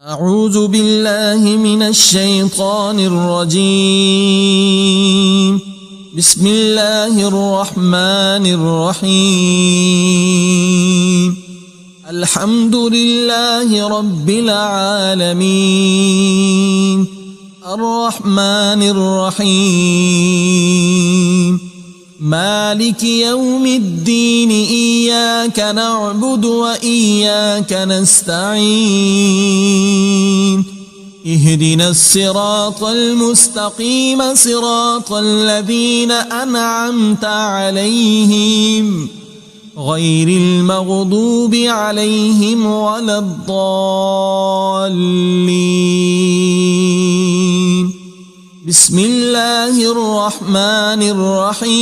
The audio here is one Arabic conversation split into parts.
أعوذ بالله من الشيطان الرجيم. بسم الله الرحمن الرحيم. الحمد لله رب العالمين الرحمن الرحيم مالك يوم الدين إياك نعبد وإياك نستعين اهدنا الصراط المستقيم صراط الذين أنعمت عليهم غير المغضوب عليهم ولا الضالين. بسم الله الرحمن الرحيم.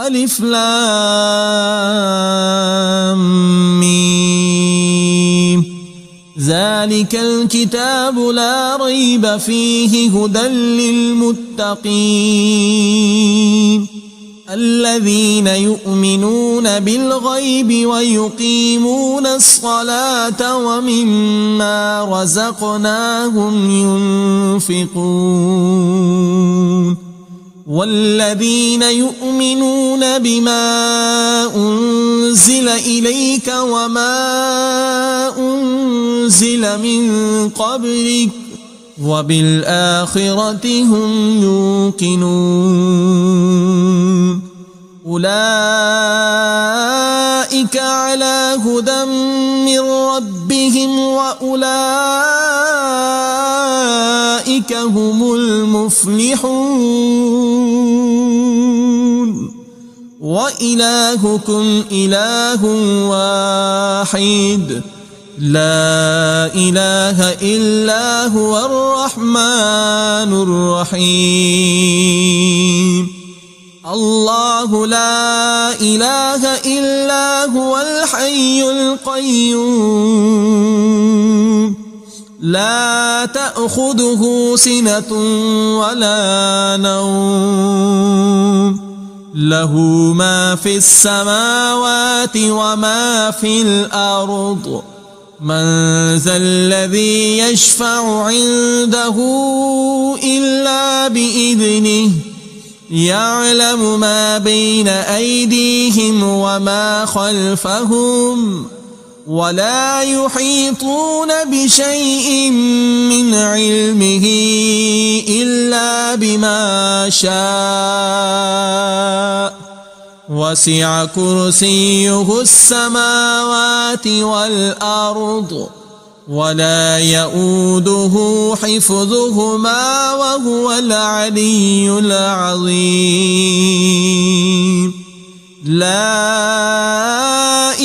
ألف لام ميم. ذلك الكتاب لا ريب فيه هدى للمتقين الذين يؤمنون بالغيب ويقيمون الصلاة ومما رزقناهم ينفقون والذين يؤمنون بما أنزل إليك وما أنزل من قبلك وبالآخرة هم يوقنون أولئك على هدى من ربهم وأولئك هم المفلحون. وإلهكم إله واحد لا إله إلا هو الرحمن الرحيم. الله لا إله إلا هو الحي القيوم لا تأخذه سنة ولا نوم له ما في السماوات وما في الأرض. من ذا الذي يشفع عنده إلا بإذنه يعلم ما بين أيديهم وما خلفهم ولا يحيطون بشيء من علمه إلا بما شاء وسع كرسيه السماوات والأرض ولا يؤوده حفظهما وهو العلي العظيم. لا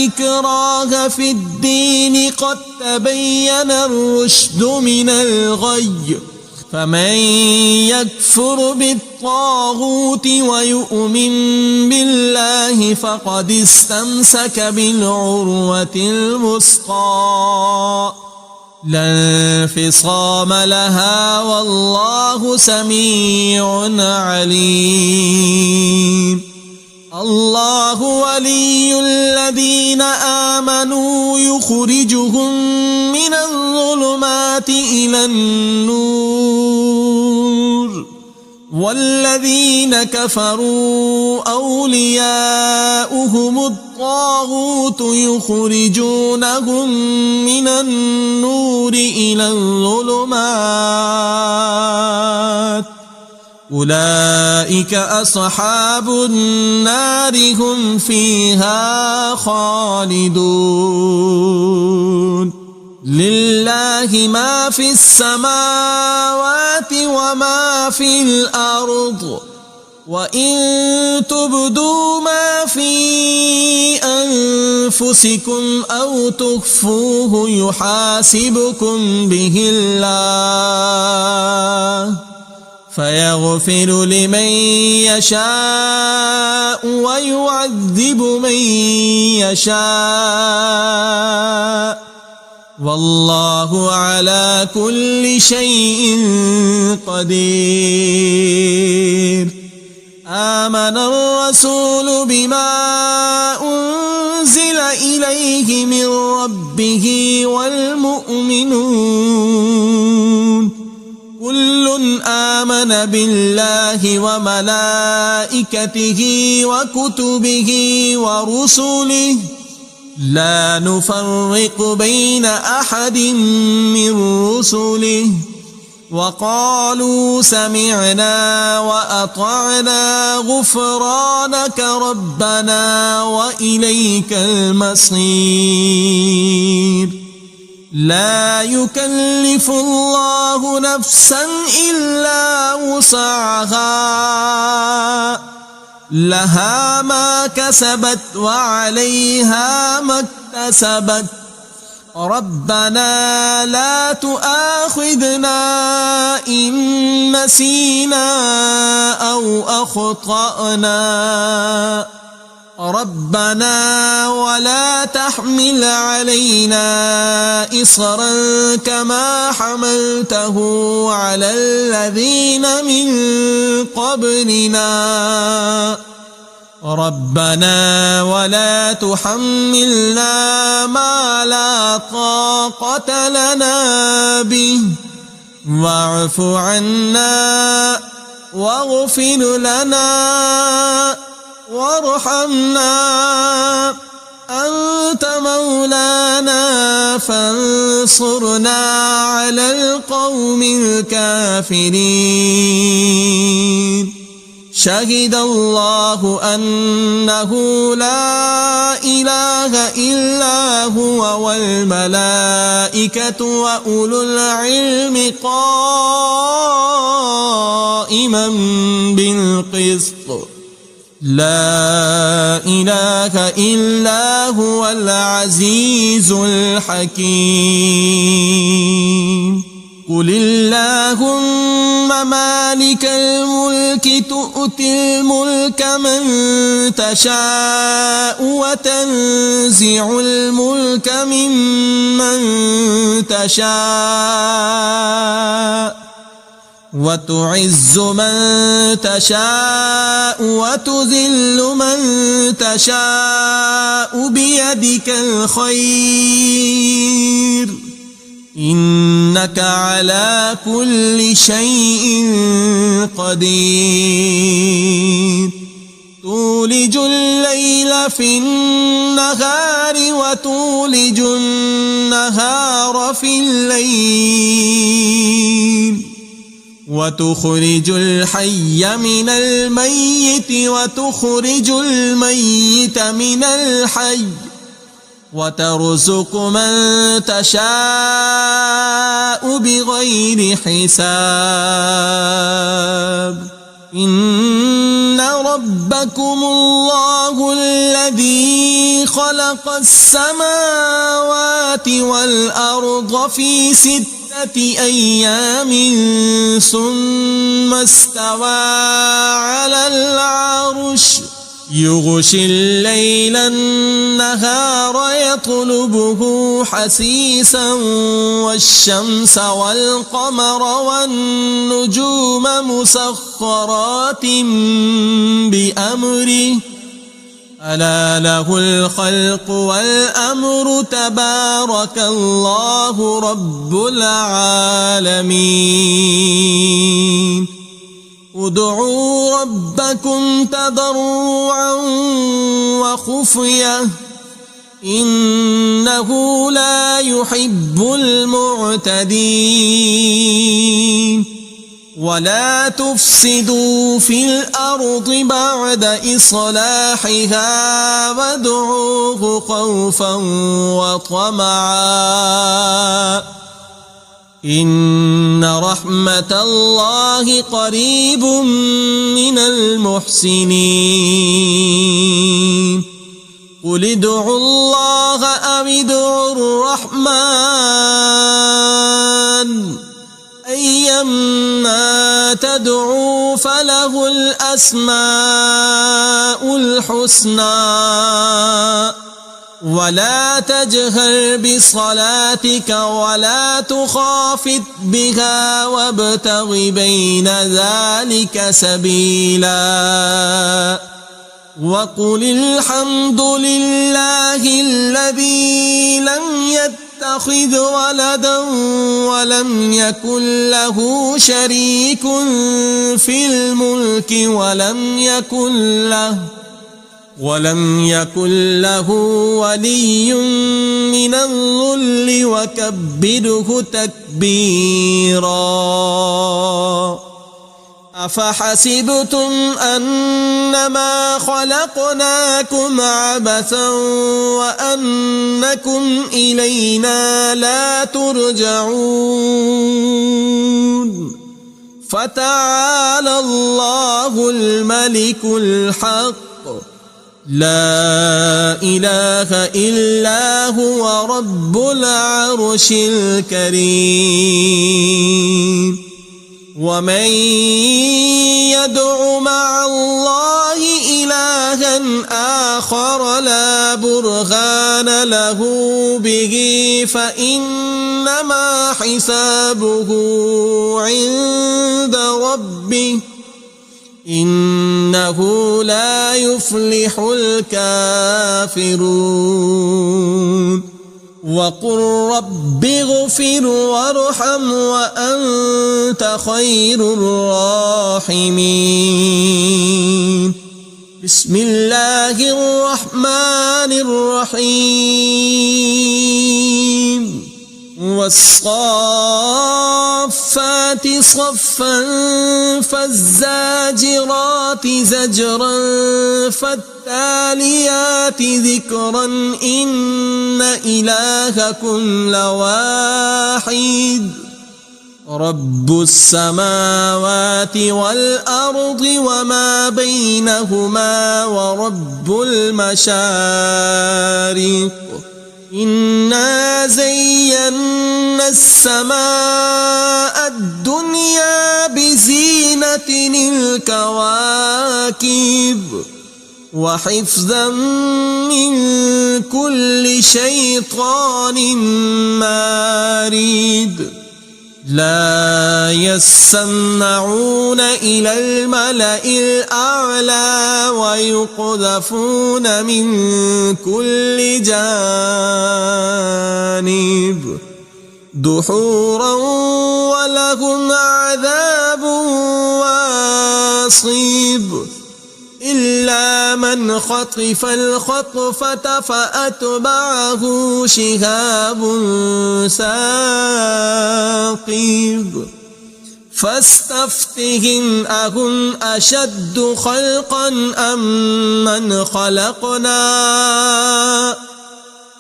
إكراه في الدين قد تبين الرشد من الغي فمن يكفر بالطاغوت ويؤمن بالله فقد استمسك بالعروة الوثقى لا انفصام لها والله سميع عليم. الله ولي الذين آمنوا يخرجهم من الظلمات إلى النور والذين كفروا أولياؤهم الطاغوت يخرجونهم من النور إلى الظلمات أولئك أصحاب النار هم فيها خالدون. لله ما في السماوات وما في الأرض وإن تبدوا ما في أنفسكم أو تخفوه يحاسبكم به الله فيغفر لمن يشاء ويعذب من يشاء والله على كل شيء قدير. آمن الرسول بما أنزل إليه إليه من ربه والمؤمنون كل آمن بالله وملائكته وكتبه ورسله لا نفرق بين أحد من رسله وقالوا سمعنا وأطعنا غفرانك ربنا وإليك المصير لا يكلف الله نفسا إلا وسعها لها ما كسبت وعليها ما اكتسبت ربنا لا تؤاخذنا إن نسينا أو أخطأنا ربنا ولا تحمل علينا إصرا كما حملته على الذين من قبلنا ربنا ولا تحملنا ما لا طاقة لنا به واعف عنا واغفر لنا وارحمنا أنت مولانا فانصرنا على القوم الكافرين شهد الله أنه لا إله إلا هو والملائكة وأولو العلم قائما بالقسط لا إله إلا هو العزيز الحكيم قل اللهم مالك الملك تؤتي الملك من تشاء وتنزع الملك ممن تشاء وتعز من تشاء وتذل من تشاء بيدك الخير إنك على كل شيء قدير تولج الليل في النهار وتولج النهار في الليل وتخرج الحي من الميت وتخرج الميت من الحي وترزق من تشاء بغير حساب إن ربكم الله الذي خلق السماوات والأرض في 6 أيام ثم استوى على العرش يغشي الليل النهار يطلبه حثيثا والشمس والقمر والنجوم مسخرات بأمره ألا له الخلق والأمر تبارك الله رب العالمين ادعوا ربكم تضرعا وخفية إنه لا يحب المعتدين ولا تفسدوا في الأرض بعد إصلاحها وادعوه خوفا وطمعا إن رحمة الله قريب من المحسنين قل ادعوا الله أو ادعوا الرحمن أيما تدعوا فله الأسماء الحسنى ولا تجهر بصلاتك ولا تخافت بها وابتغ بين ذلك سبيلا وقل الحمد لله الذي لم يتخذ ولدا ولم يكن له شريك في الملك ولم يكن له ولي من الذل وكبره تكبيرا. أفحسبتم أنما خلقناكم عبثا وأنكم إلينا لا ترجعون فتعالى الله الملك الحق لا إله إلا هو رب العرش الكريم. ومن يدع مع الله إلها آخر لا برهان له به فإنما حسابه عند ربه إنه لا يفلح الكافرون. وقل رب اغفر وارحم وأنت خير الراحمين. بسم الله الرحمن الرحيم. والصافات صفا فالزاجرات زجرا فالتاليات ذكرا إن إلهكم لواحد رب السماوات والأرض وما بينهما ورب المشارق. إنا زينا السماء الدنيا بزينة الكواكب وحفظا من كل شيطان مارد. لا يسمعون إلى الملأ الأعلى ويقذفون من كل جانب دحورا ولهم عذاب واصب. إلا من خطف الخطفة فأتبعه شهاب ثاقب. فاستفتهم أهم أشد خلقا أم من خلقنا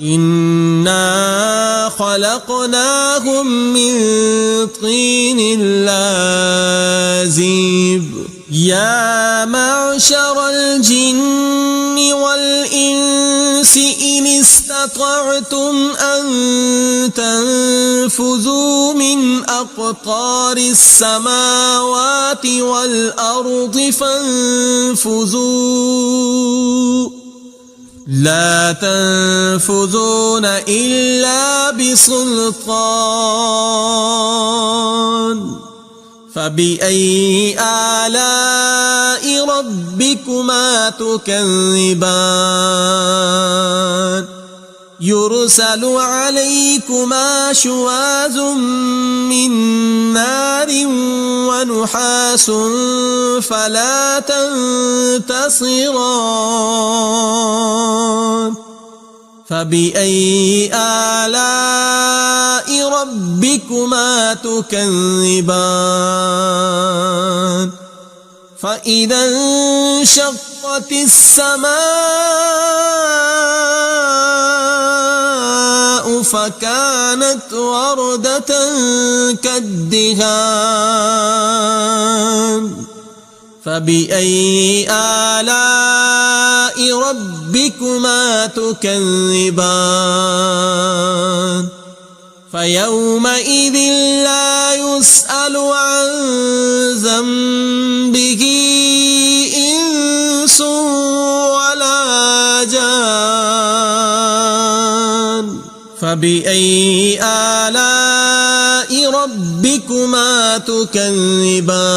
إنا خلقناهم من طين لازب. يا معشر الجن والإنس إن استطعتم أن تنفذوا من أقطار السماوات والأرض فانفذوا لا تنفذون إلا بسلطان. فبأي آلاء ربكما تكذبان. يرسل عليكما شواظ من نار ونحاس فلا تنتصران. فبأي آلاء ربكما تكذبان. فإذا انشقت السماء فكانت وردة كالدهان. فبأي آلاء ربكما تكذبان. فيومئذ لا يسأل عن ذنبه إنس ولا جان. فبأي آلاء ربكما تكذبان.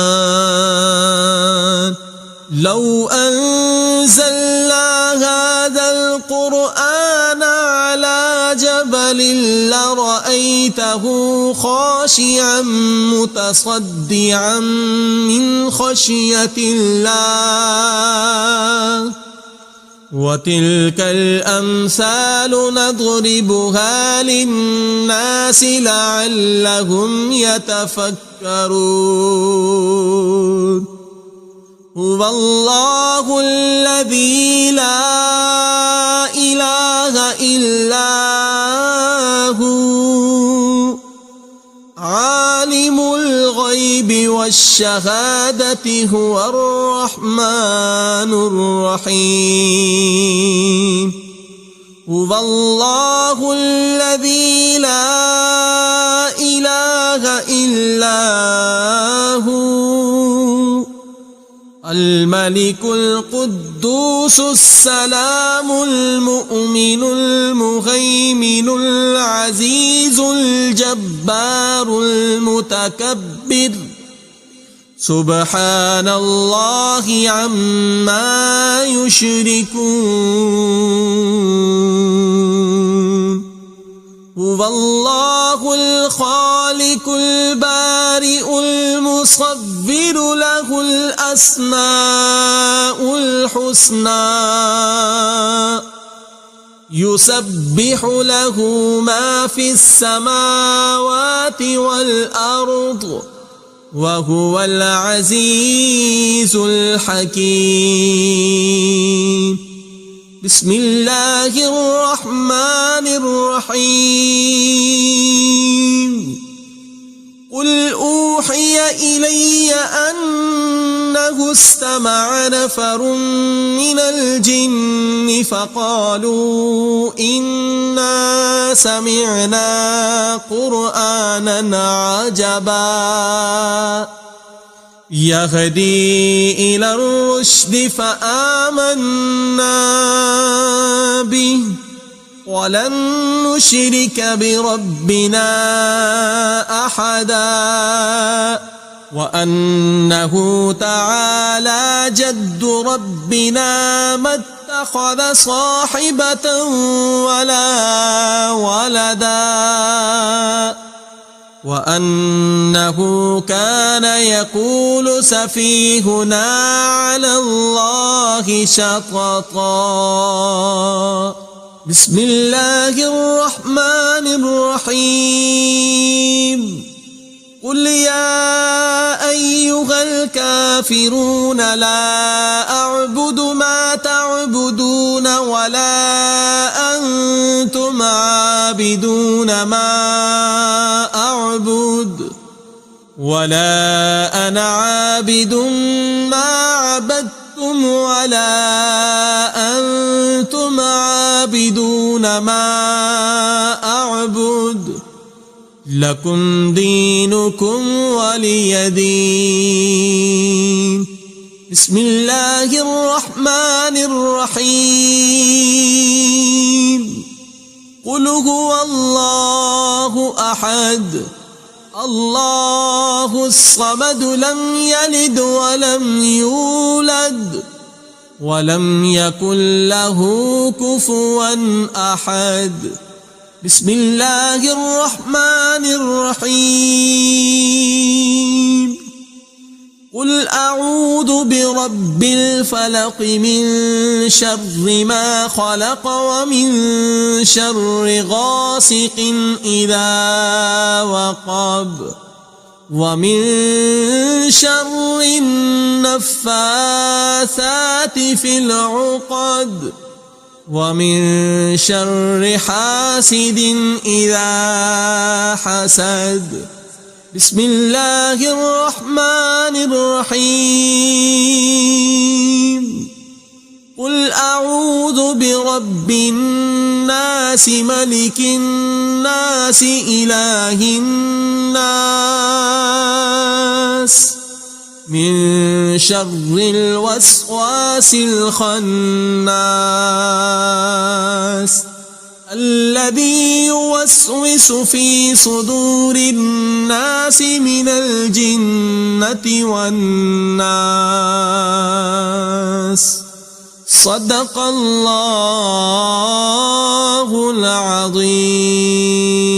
لو أنزلنا عمل لرأيته خاشعا متصدعا من خشية الله وتلك الأمثال نضربها للناس لعلهم يتفكرون هو الله الذي لا إله إلا هو عالم الغيب والشهادة هو الرحمن الرحيم هو الله الذي لا إله إلا هو الملك القدوس السلام المؤمن المهيمن العزيز الجبار المتكبر سبحان الله عما يشركون هو الله الخالق البارئ المصور له الأسماء الحسنى يسبح له ما في السماوات والأرض وهو العزيز الحكيم بسم الله الرحمن الرحيم قل أوحي إلي أنه استمع نفر من الجن فقالوا إنا سمعنا قرآنا عجبا يهدي إلى الرشد فآمنا به ولن نشرك بربنا أحدا وأنه تعالى جد ربنا ما اتخذ صاحبة ولا ولدا وأنه كان يقول سفيهنا على الله شططا بسم الله الرحمن الرحيم قل يا أيها الكافرون لا أعبد ما تعبدون ولا أنتم عابدون ما أعبد ولا أنا عابد ما عبدتم ولا أنتم عابدون ما أعبد لكم دينكم ولي دين بسم الله الرحمن الرحيم قل هو الله أحد الله الصمد لم يلد ولم يولد ولم يكن له كفوا أحد بسم الله الرحمن الرحيم قل أعوذ برب الفلق من شر ما خلق ومن شر غاسق إذا وقب ومن شر النفاثات في العقد ومن شر حاسد إذا حسد بسم الله الرحمن الرحيم قل أعوذ برب الناس ملك الناس إله الناس من شر الوسواس الخناس الذي يوسوس في صدور الناس من الجنة والناس صدق الله العظيم.